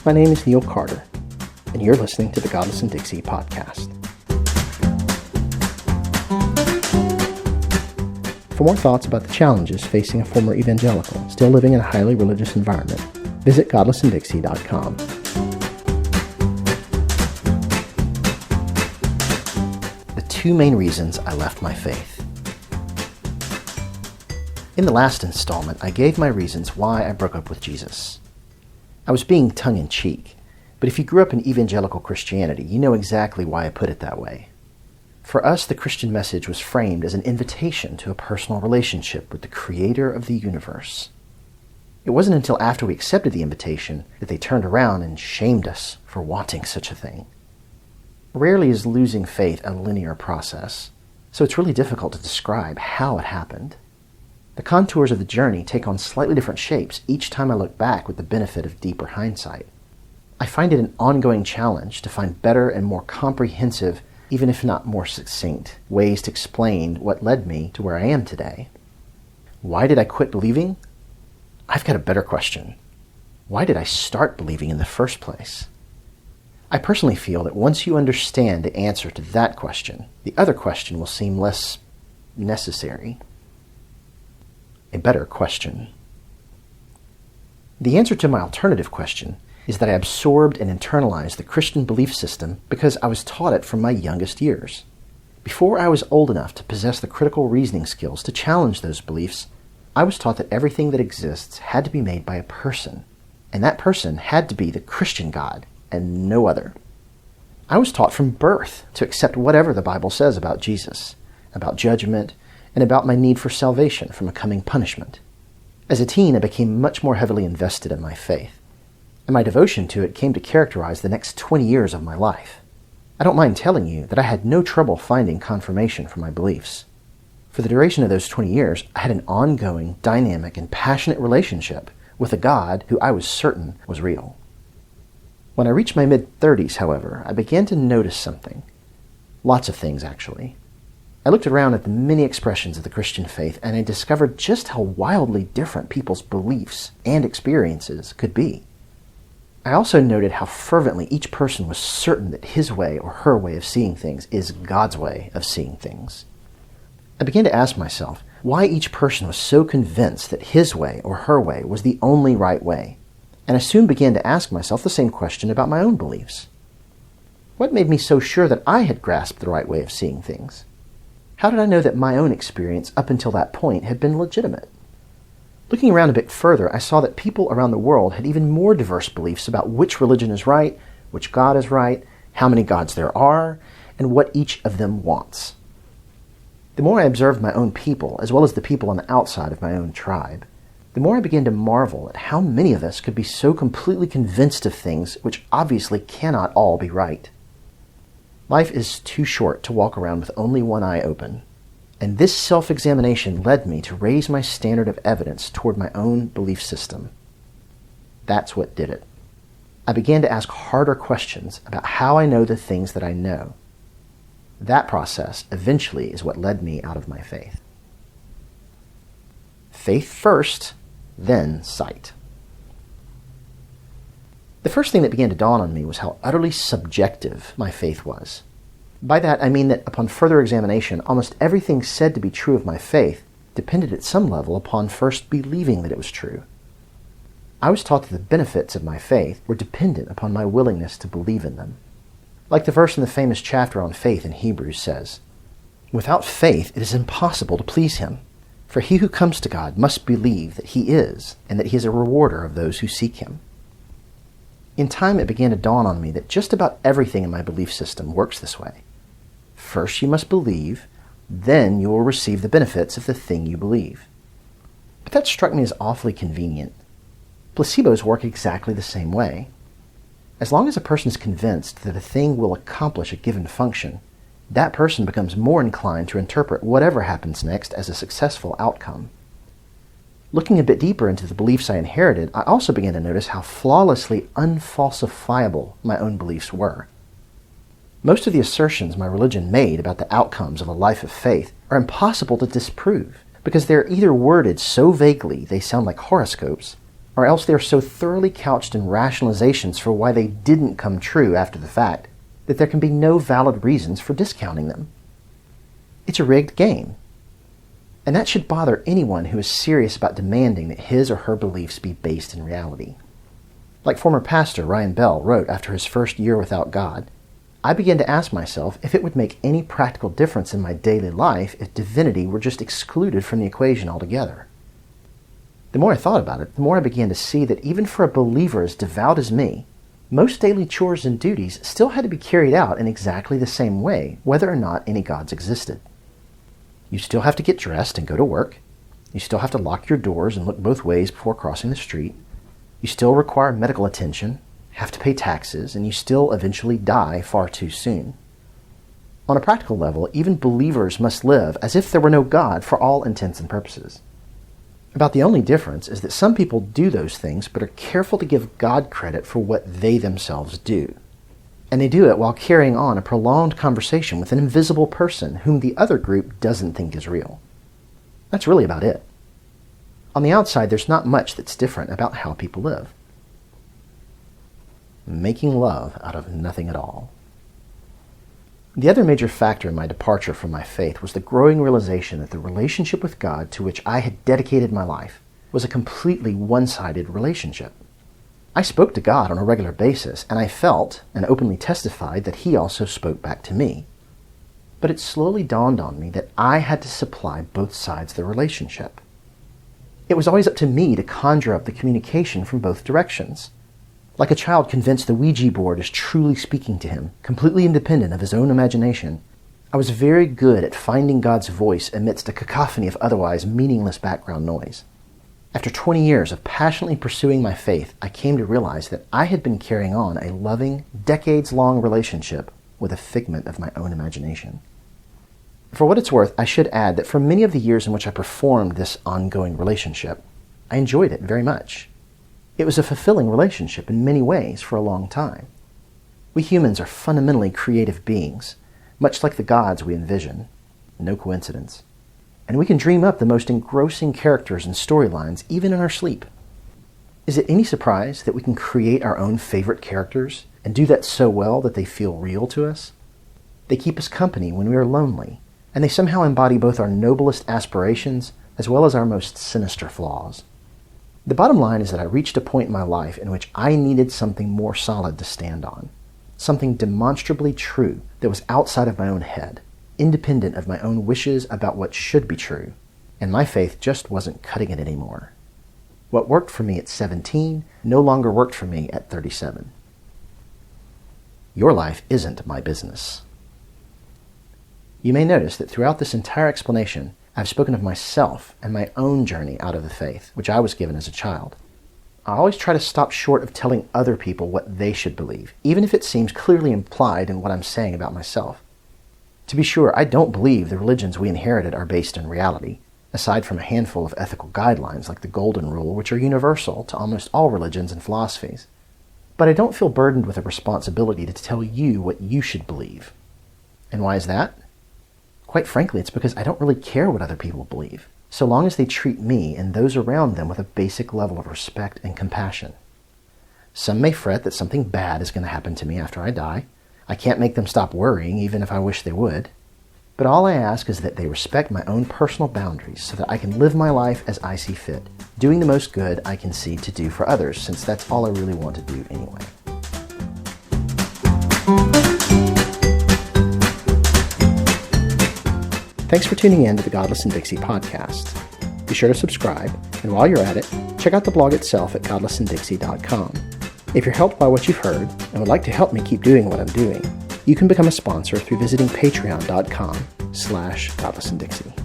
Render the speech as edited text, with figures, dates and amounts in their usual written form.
My name is Neil Carter, and you're listening to the Godless and Dixie podcast. For more thoughts about the challenges facing a former evangelical still living in a highly religious environment, visit godlessanddixie.com. The two main reasons I left my faith. In the last installment, I gave my reasons why I broke up with Jesus. I was being tongue-in-cheek, but if you grew up in evangelical Christianity, you know exactly why I put it that way. For us, the Christian message was framed as an invitation to a personal relationship with the Creator of the universe. It wasn't until after we accepted the invitation that they turned around and shamed us for wanting such a thing. Rarely is losing faith a linear process, so it's really difficult to describe how it happened. The contours of the journey take on slightly different shapes each time I look back with the benefit of deeper hindsight. I find it an ongoing challenge to find better and more comprehensive, even if not more succinct, ways to explain what led me to where I am today. Why did I quit believing? I've got a better question. Why did I start believing in the first place? I personally feel that once you understand the answer to that question, the other question will seem less necessary. A better question. The answer to my alternative question is that I absorbed and internalized the Christian belief system because I was taught it from my youngest years. Before I was old enough to possess the critical reasoning skills to challenge those beliefs, I was taught that everything that exists had to be made by a person, and that person had to be the Christian God and no other. I was taught from birth to accept whatever the Bible says about Jesus, about judgment, and about my need for salvation from a coming punishment. As a teen, I became much more heavily invested in my faith, and my devotion to it came to characterize the next 20 years of my life. I don't mind telling you that I had no trouble finding confirmation for my beliefs. For the duration of those 20 years, I had an ongoing, dynamic, and passionate relationship with a God who I was certain was real. When I reached my mid-30s, however, I began to notice something. Lots of things, actually. I looked around at the many expressions of the Christian faith, and I discovered just how wildly different people's beliefs and experiences could be. I also noted how fervently each person was certain that his way or her way of seeing things is God's way of seeing things. I began to ask myself why each person was so convinced that his way or her way was the only right way, and I soon began to ask myself the same question about my own beliefs. What made me so sure that I had grasped the right way of seeing things? How did I know that my own experience up until that point had been legitimate? Looking around a bit further, I saw that people around the world had even more diverse beliefs about which religion is right, which God is right, how many gods there are, and what each of them wants. The more I observed my own people, as well as the people on the outside of my own tribe, the more I began to marvel at how many of us could be so completely convinced of things which obviously cannot all be right. Life is too short to walk around with only one eye open, and this self-examination led me to raise my standard of evidence toward my own belief system. That's what did it. I began to ask harder questions about how I know the things that I know. That process eventually is what led me out of my faith. Faith first, then sight. The first thing that began to dawn on me was how utterly subjective my faith was. By that, I mean that upon further examination, almost everything said to be true of my faith depended at some level upon first believing that it was true. I was taught that the benefits of my faith were dependent upon my willingness to believe in them. Like the verse in the famous chapter on faith in Hebrews says, "Without faith it is impossible to please him, for he who comes to God must believe that he is, and that he is a rewarder of those who seek him." In time, it began to dawn on me that just about everything in my belief system works this way. First you must believe, then you will receive the benefits of the thing you believe. But that struck me as awfully convenient. Placebos work exactly the same way. As long as a person is convinced that a thing will accomplish a given function, that person becomes more inclined to interpret whatever happens next as a successful outcome. Looking a bit deeper into the beliefs I inherited, I also began to notice how flawlessly unfalsifiable my own beliefs were. Most of the assertions my religion made about the outcomes of a life of faith are impossible to disprove because they're either worded so vaguely they sound like horoscopes, or else they are so thoroughly couched in rationalizations for why they didn't come true after the fact that there can be no valid reasons for discounting them. It's a rigged game. And that should bother anyone who is serious about demanding that his or her beliefs be based in reality. Like former pastor Ryan Bell wrote after his first year without God, I began to ask myself if it would make any practical difference in my daily life if divinity were just excluded from the equation altogether. The more I thought about it, the more I began to see that even for a believer as devout as me, most daily chores and duties still had to be carried out in exactly the same way, whether or not any gods existed. You still have to get dressed and go to work. You still have to lock your doors and look both ways before crossing the street. You still require medical attention, have to pay taxes, and you still eventually die far too soon. On a practical level, even believers must live as if there were no God for all intents and purposes. About the only difference is that some people do those things but are careful to give God credit for what they themselves do. And they do it while carrying on a prolonged conversation with an invisible person whom the other group doesn't think is real. That's really about it. On the outside, there's not much that's different about how people live. Making love out of nothing at all. The other major factor in my departure from my faith was the growing realization that the relationship with God to which I had dedicated my life was a completely one-sided relationship. I spoke to God on a regular basis, and I felt and openly testified that He also spoke back to me. But it slowly dawned on me that I had to supply both sides of the relationship. It was always up to me to conjure up the communication from both directions. Like a child convinced the Ouija board is truly speaking to him, completely independent of his own imagination, I was very good at finding God's voice amidst a cacophony of otherwise meaningless background noise. After 20 years of passionately pursuing my faith, I came to realize that I had been carrying on a loving, decades-long relationship with a figment of my own imagination. For what it's worth, I should add that for many of the years in which I performed this ongoing relationship, I enjoyed it very much. It was a fulfilling relationship in many ways for a long time. We humans are fundamentally creative beings, much like the gods we envision. No coincidence. And we can dream up the most engrossing characters and storylines even in our sleep. Is it any surprise that we can create our own favorite characters and do that so well that they feel real to us? They keep us company when we are lonely, and they somehow embody both our noblest aspirations as well as our most sinister flaws. The bottom line is that I reached a point in my life in which I needed something more solid to stand on, something demonstrably true that was outside of my own head, independent of my own wishes about what should be true, and my faith just wasn't cutting it anymore. What worked for me at 17 no longer worked for me at 37. Your life isn't my business. You may notice that throughout this entire explanation, I've spoken of myself and my own journey out of the faith, which I was given as a child. I always try to stop short of telling other people what they should believe, even if it seems clearly implied in what I'm saying about myself. To be sure, I don't believe the religions we inherited are based in reality, aside from a handful of ethical guidelines like the Golden Rule, which are universal to almost all religions and philosophies. But I don't feel burdened with a responsibility to tell you what you should believe. And why is that? Quite frankly, it's because I don't really care what other people believe, so long as they treat me and those around them with a basic level of respect and compassion. Some may fret that something bad is going to happen to me after I die. I can't make them stop worrying, even if I wish they would. But all I ask is that they respect my own personal boundaries so that I can live my life as I see fit, doing the most good I can see to do for others, since that's all I really want to do anyway. Thanks for tuning in to the Godless in Dixie podcast. Be sure to subscribe, and while you're at it, check out the blog itself at godlessindixie.com. If you're helped by what you've heard and would like to help me keep doing what I'm doing, you can become a sponsor through visiting patreon.com/godlessindixie.